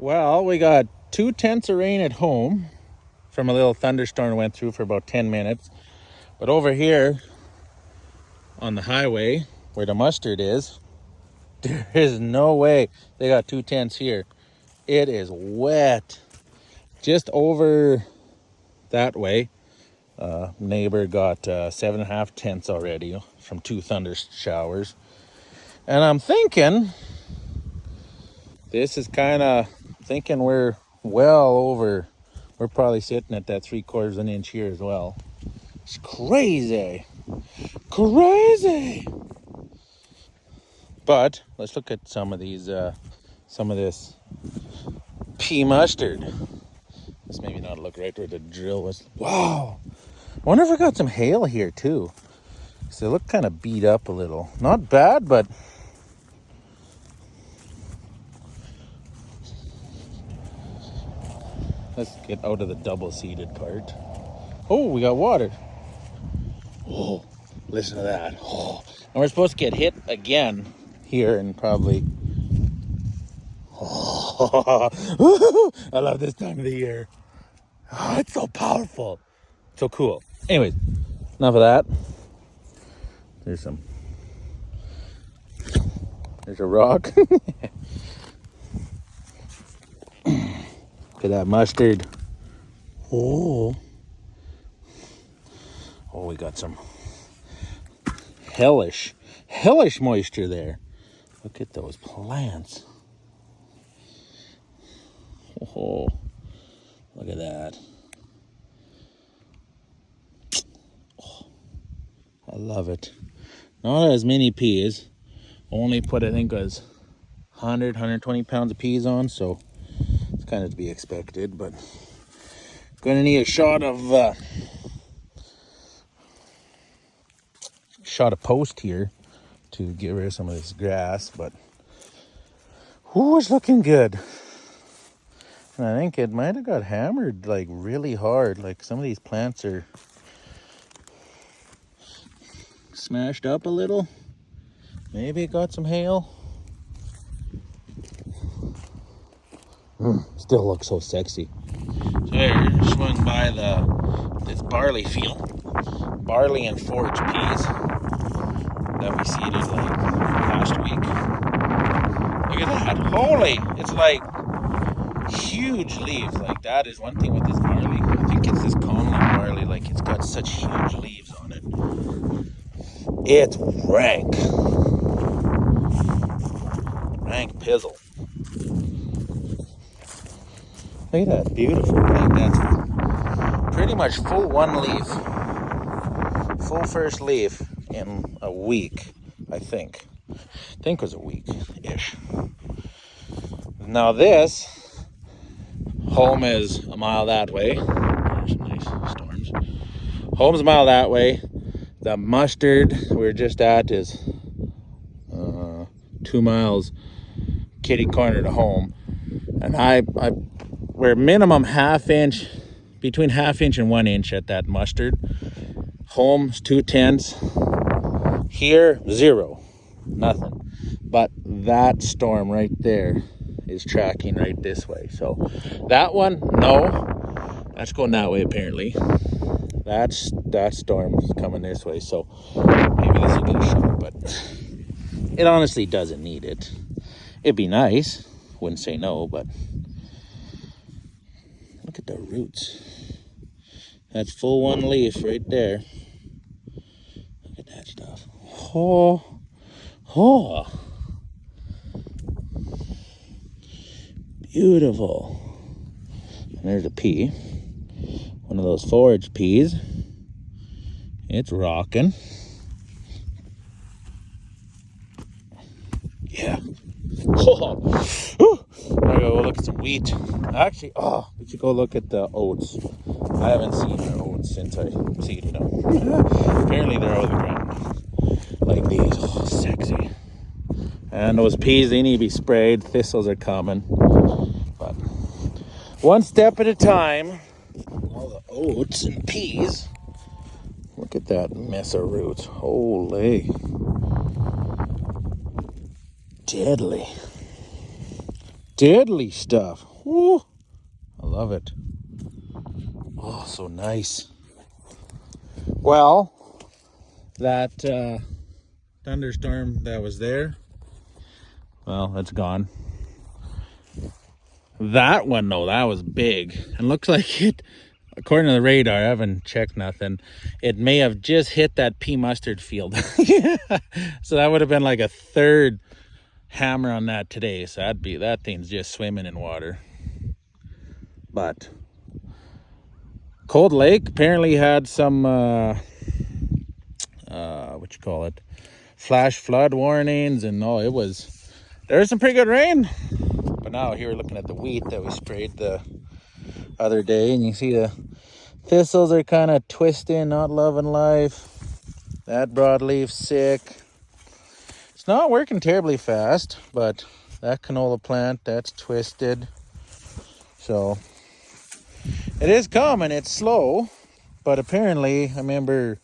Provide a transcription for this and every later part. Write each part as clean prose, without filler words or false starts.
Well, we got 2 tenths of rain at home from a little thunderstorm went through for about 10 minutes. But over here on the highway where the mustard is, there is no way they got 2 tenths here. It is wet. Just over that way, neighbor got 7.5 tenths already from 2 thunder showers. And I'm thinking, this is kind of thinking we're well over. We're probably sitting at that 3/4 of an inch here as well. It's crazy. Crazy. But let's look at some of these, some of this pea mustard. This maybe not look right where the drill was. Wow. I wonder if we got some hail here too. So they look kind of beat up a little. Not bad, but let's get out of the double-seated part. Oh, we got water. Oh, listen to that. Oh. And we're supposed to get hit again here in probably... Oh, I love this time of the year. Oh, it's so powerful. So cool. Anyways, enough of that. There's a rock. Look at that mustard. Oh, we got some hellish moisture there. Look at those plants. Oh, look at that. Oh, I love it. Not as many peas. Only put, I think, was 120 pounds of peas on, so it's kind of to be expected, but gonna need a shot of post here to get rid of some of this grass, but it's looking good. And I think it might have got hammered like really hard. Like some of these plants are smashed up a little. Maybe it got some hail. Still looks so sexy. So there, swung by this barley field. Barley and forage peas that we seeded like last week. Look at that. Holy! It's like huge leaves. Like that is one thing with this barley. I think it's this common barley. Like it's got such huge leaves on it. It's rank. Rank pizzle. Look at that. Beautiful. Like that's pretty much full one leaf. Full first leaf in a week, I think. I think it was a week-ish. Now this home is a mile that way. There's some nice storms. Home's a mile that way. The mustard we're just at is 2 miles kitty corner to home. And we're minimum half-inch, between half-inch and 1 inch at that mustard. Home's 2 tenths. Here, 0. Nothing. But that storm right there is tracking right this way. So that one, no. That's going that way apparently. That storm is coming this way. So maybe this will get a shot, but it honestly doesn't need it. It'd be nice. Wouldn't say no, but look at the roots. That's full one leaf right there. Look at that stuff. Oh. Beautiful. And there's a pea. One of those forage peas. It's rocking. Yeah. I gotta go look at some wheat. Actually, we should go look at the oats. I haven't seen our oats since I seeded them. Apparently they're out of the ground. Like these. Oh, sexy. And those peas, they need to be sprayed. Thistles are coming. But one step at a time. All the oats and peas. Look at that mess of roots. Holy. Deadly. Deadly stuff. Woo. I love it. Oh, so nice. Well, that thunderstorm that was there, well, it's gone. That one, though, that was big. And looks like it, according to the radar, I haven't checked nothing, it may have just hit that pea mustard field. So that would have been like a third hammer on that today. So that thing's just swimming in water. But Cold Lake apparently had some flash flood warnings, and there's some pretty good rain. But now here we're looking at the wheat that we sprayed the other day, and you see the thistles are kind of twisting, not loving life. That broadleaf sick. It's not working terribly fast, but that canola plant, that's twisted. So it is coming. It's slow, but apparently I remember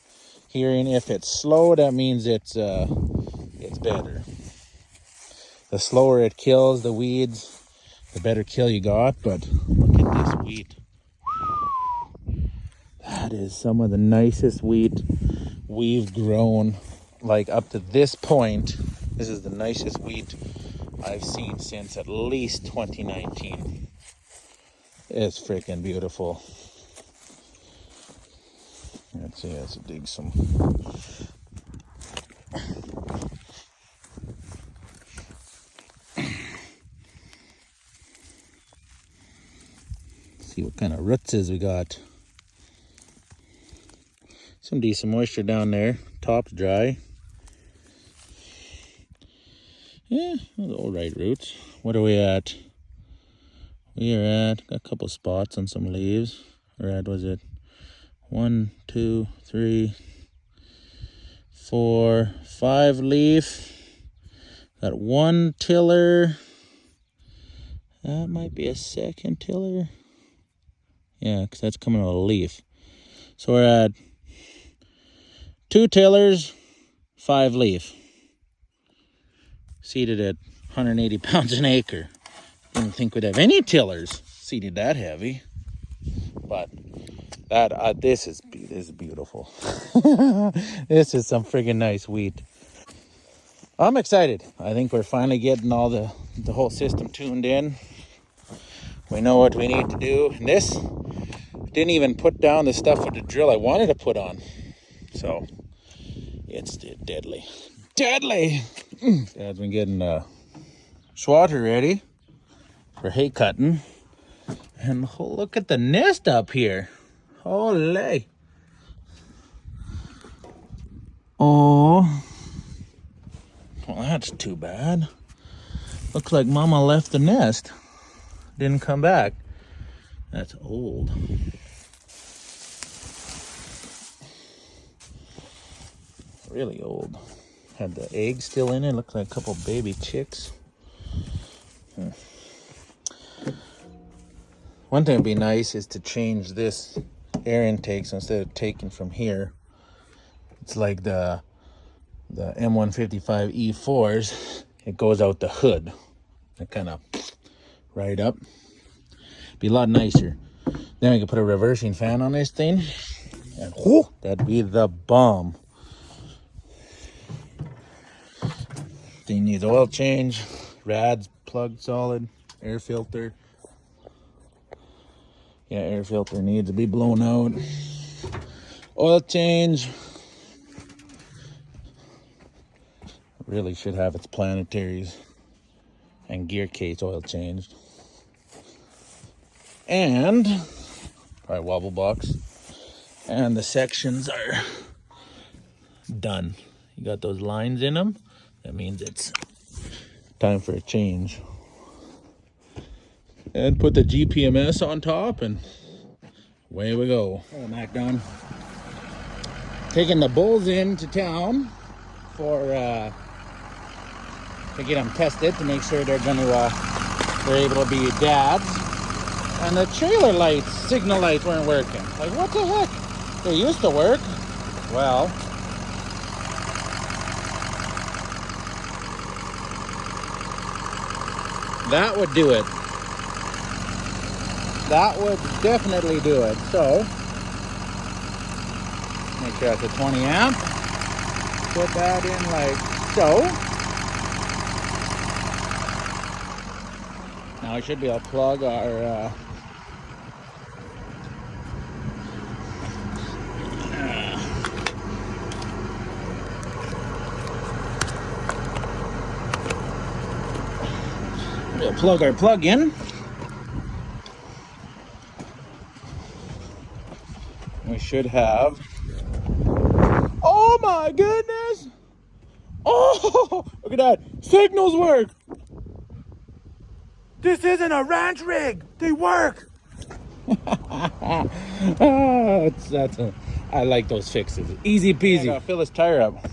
hearing if it's slow, that means it's better. The slower it kills the weeds, the better kill you got. But look at this wheat. That is some of the nicest wheat we've grown, like up to this point. This is the nicest wheat I've seen since at least 2019. It's freaking beautiful. Let's see, let's dig some. See what kind of rootses we got. Some decent moisture down there. Top's dry. Yeah, all right roots. What are we at? We are at a couple spots on some leaves. We're at, was it 1, 2, 3, 4, 5 leaf. Got one tiller. That might be a second tiller. Yeah, because that's coming out of a leaf. So we're at 2 tillers, 5 leaf. Seeded at 180 pounds an acre. Didn't think we'd have any tillers seeded that heavy. But that this is beautiful. This is some friggin' nice wheat. I'm excited. I think we're finally getting all the whole system tuned in. We know what we need to do. And this didn't even put down the stuff with the drill I wanted to put on. So it's deadly. Deadly! Dad's been getting swatter ready for hay cutting. And look at the nest up here. Holy. Oh. Well, that's too bad. Looks like Mama left the nest. Didn't come back. That's old. Really old. Had the eggs still in it. Looks like a couple baby chicks. One thing would be nice is to change this air intake. So instead of taking from here, it's like the M155 E4s. It goes out the hood. It kind of right up. Be a lot nicer. Then we can put a reversing fan on this thing, and whoo, that'd be the bomb. Thing needs oil change, rads plugged solid, air filter. Yeah, air filter needs to be blown out. Oil change. Really should have its planetaries and gear case oil changed. And probably wobble box. And the sections are done. You got those lines in them. That means it's time for a change. And put the GPMS on top, and away we go. Oh, Mac done. Taking the bulls into town to get them tested to make sure they're able to be dads. And the trailer lights, signal lights weren't working. Like, what the heck? They used to work. Well, That would do it. That would definitely do it. So, make sure that's a 20 amp. Put that in like so. Now I should be able to plug our we'll plug our plug in. We should have. Oh my goodness! Oh, look at that! Signals work. This isn't a ranch rig. They work. I like those fixes. Easy peasy. I gotta fill this tire up.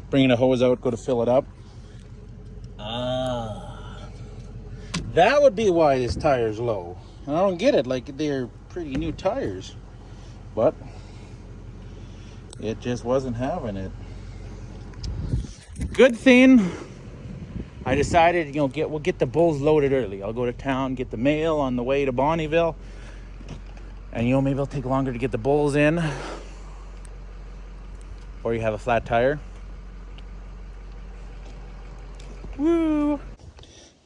Bringing a hose out. Go to fill it up. That would be why this tire's low. I don't get it. Like, they're pretty new tires, but it just wasn't having it. Good thing I decided, we'll get the bulls loaded early. I'll go to town, get the mail on the way to Bonnyville, and maybe it'll take longer to get the bulls in, or you have a flat tire. Woo!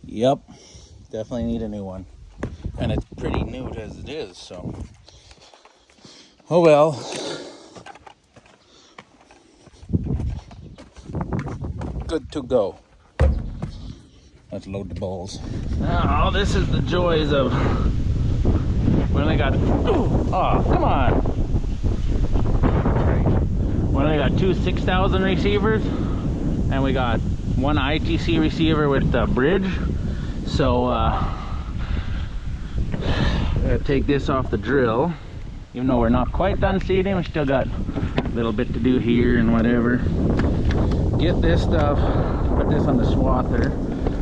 Yep, definitely need a new one, and it's pretty new as it is. So, oh well. Good to go. Let's load the bulls. Now, this is the joys of. We only got. Oh, come on. We only got two 6,000 receivers, and we got one ITC receiver with the bridge. So, gotta take this off the drill. Even though we're not quite done seeding, we still got a little bit to do here and whatever. Get this stuff, put this on the swather,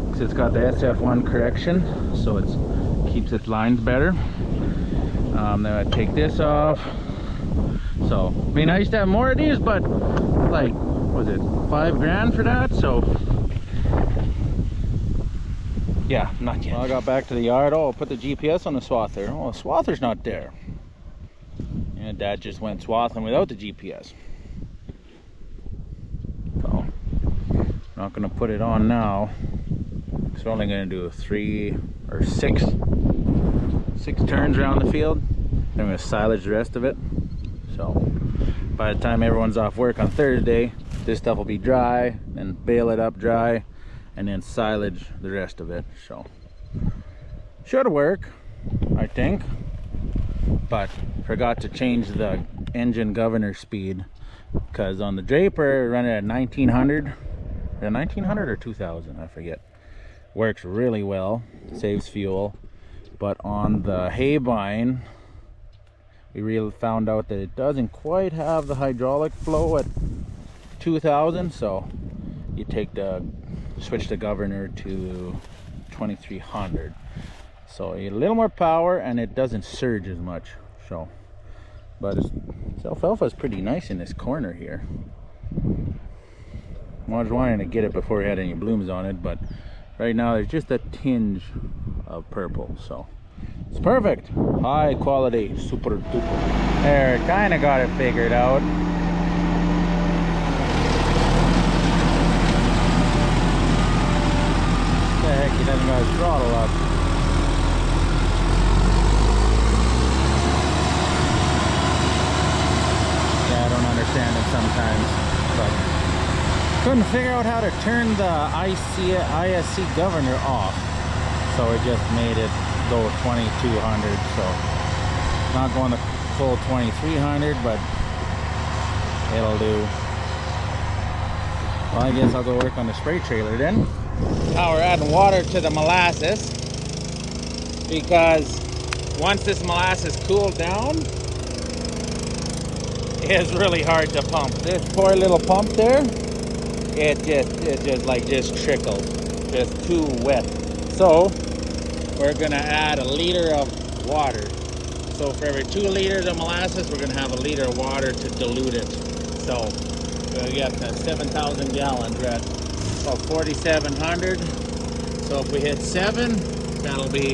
because it's got the SF1 correction, so it keeps its lines better. Then I take this off. So, it'd be nice to have more of these, but like, what was it, $5 for that? So, yeah, not yet. Well, I got back to the yard. Oh, I'll put the GPS on the swather. Oh, the swather's not there. And Dad just went swathing without the GPS. So, not gonna put it on now. So we're only gonna do 3 or 6 turns around the field. Then I'm gonna silage the rest of it. So by the time everyone's off work on Thursday, this stuff will be dry, and bale it up dry, and then silage the rest of it. So should work, I think. But forgot to change the engine governor speed, because on the Draper run it at 1900. 1900 or 2000, I forget. Works really well, saves fuel. But on the Haybine, we really found out that it doesn't quite have the hydraulic flow at 2000, so you switch the governor to 2300. So you get a little more power, and it doesn't surge as much. So, but this alfalfa is pretty nice in this corner here. I was wanting to get it before it had any blooms on it, but right now there's just a tinge of purple, so it's perfect. High quality, super duper. There, kind of got it figured out. What the heck, he doesn't got his throttle up. Yeah, I don't understand it sometimes, but couldn't figure out how to turn the ISC governor off, so it just made it go 2200. So not going the full 2300, but it'll do. Well, I guess I'll go work on the spray trailer then. Now we're adding water to the molasses, because once this molasses cooled down, it's really hard to pump. This poor little pump there, it just trickles, just too wet. So we're gonna add 1 liter of water. So for every 2 liters of molasses, we're gonna have 1 liter of water to dilute it. So we'll get 7,000 gallons. We're at about 4,700. So So if we hit 7, that'll be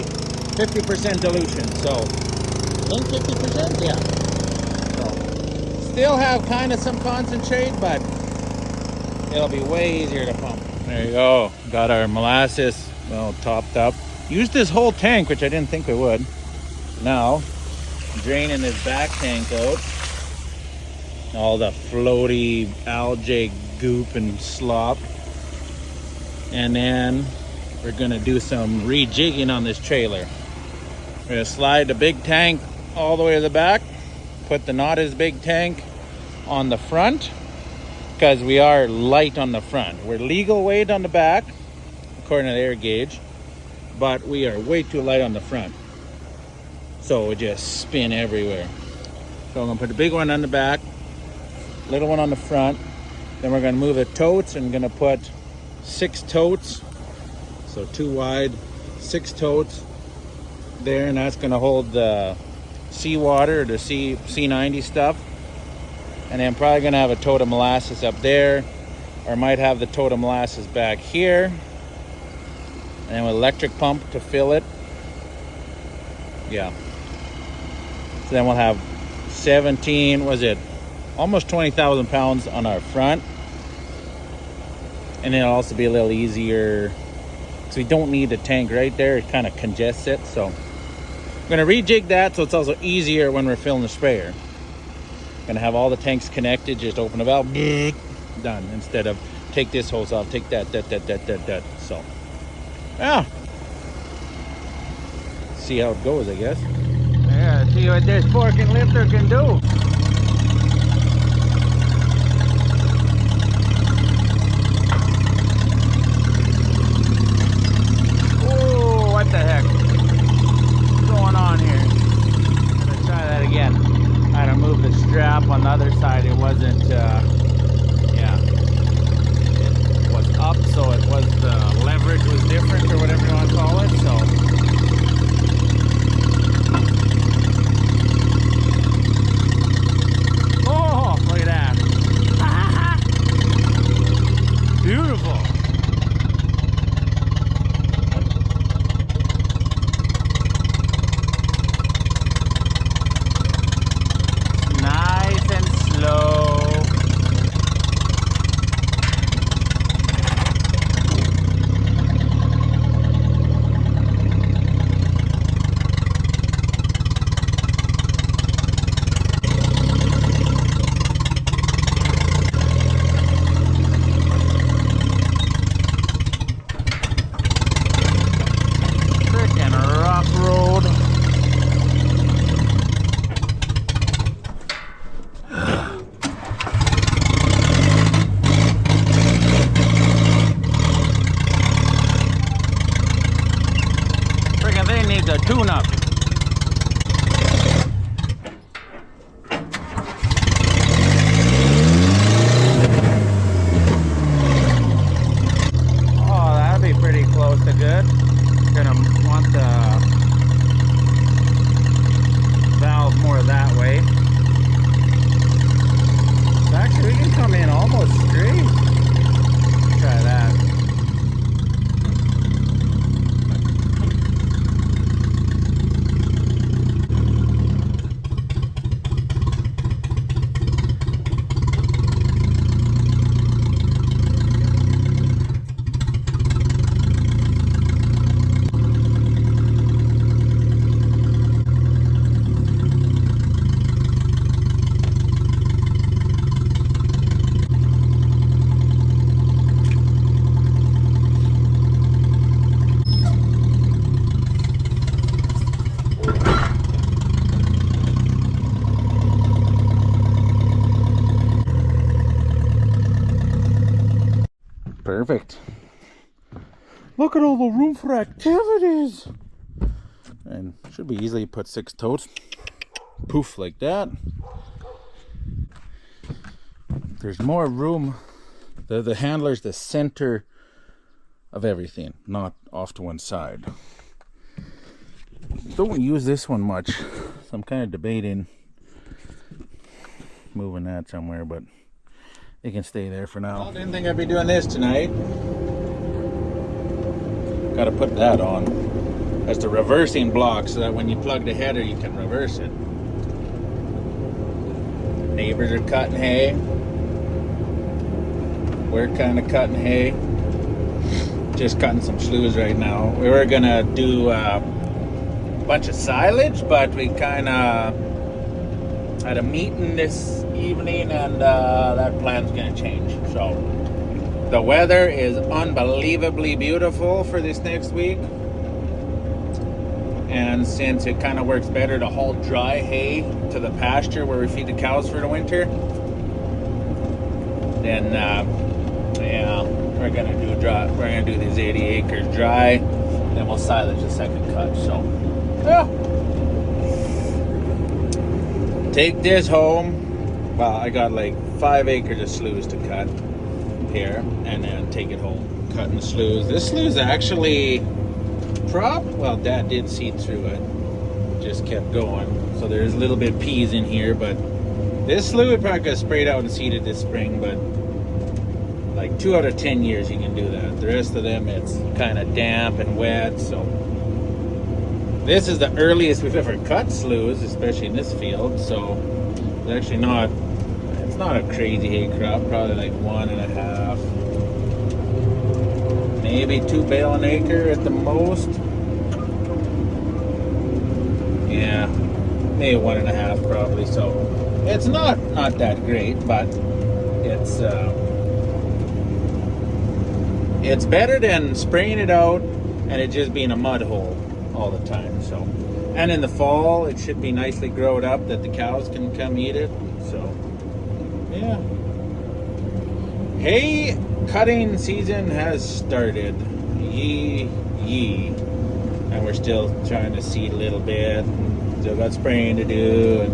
50% dilution. So, I think 50%? Yeah. So, still have kind of some concentrate, but it'll be way easier to pump. There you go. Got our molasses well topped up. Used this whole tank, which I didn't think we would. Now, draining this back tank out. All the floaty algae goop and slop. And then we're gonna do some rejigging on this trailer. We're gonna slide the big tank all the way to the back, put the not as big tank on the front, because we are light on the front. We're legal weight on the back, according to the air gauge, but we are way too light on the front. So we just spin everywhere. So I'm gonna put the big one on the back, little one on the front. Then we're gonna move the totes and gonna put 6 totes. So 2 wide, 6 totes there, and that's gonna hold the seawater, the C90 stuff. And then probably gonna have a tote of molasses up there, or might have the tote of molasses back here. And then with electric pump to fill it. Yeah. So then we'll have 17, was it? Almost 20,000 pounds on our front. And then it'll also be a little easier, because we don't need the tank right there. It kind of congests it. So I'm gonna rejig that so it's also easier when we're filling the sprayer. Gonna have all the tanks connected, just open the valve, done, instead of take this hose off, take that. So yeah, see how it goes, I guess. Yeah, see what this fork and lifter can do. Oh, what the heck? What's going on here? Let's try that again. I had to move the strap on the other side. It wasn't, yeah, it was up, so it was, the leverage was different, or whatever you want to call it, so. Oh, look at that. Beautiful. Nice and slow. Frickin' rough road. Frickin' thing needs a tune-up. Oh, that'd be pretty close to good. Gonna want the valve more that way. Actually, we can come in almost straight. Try that. Perfect. Look at all the room for activities. And should be easily put 6 totes. Poof, like that. There's more room. The handler's the center of everything, not off to one side. Don't use this one much, so I'm kind of debating moving that somewhere, but it can stay there for now. I didn't think I'd be doing this tonight. Got to put that on. That's the reversing block so that when you plug the header, you can reverse it. Neighbors are cutting hay. We're kind of cutting hay. Just cutting some sloughs right now. We were going to do a bunch of silage, but we kind of had a meeting this evening, and that plan's going to change. So the weather is unbelievably beautiful for this next week, and since it kind of works better to haul dry hay to the pasture where we feed the cows for the winter, then yeah, we're gonna do dry. We're gonna do these 80 acres dry, then we'll silage the second cut. So yeah, take this home. Well, I got like 5 acres of sloughs to cut here, and then take it home, cutting the sloughs. This slough is actually well, Dad did seed through it, just kept going. So there's a little bit of peas in here, but this slough we probably got sprayed out and seeded this spring, but like 2 out of 10 years you can do that. The rest of them, it's kind of damp and wet. So this is the earliest we've ever cut sloughs, especially in this field. So it's actually not, it's not a crazy hay crop, probably like 1.5, maybe 2 bale an acre at the most. Yeah, maybe 1.5 probably. So it's not that great, but it's better than spraying it out and it just being a mud hole all the time. So, and in the fall it should be nicely growed up that the cows can come eat it. So yeah, hay cutting season has started. Yee, and we're still trying to seed a little bit. Still got spraying to do, and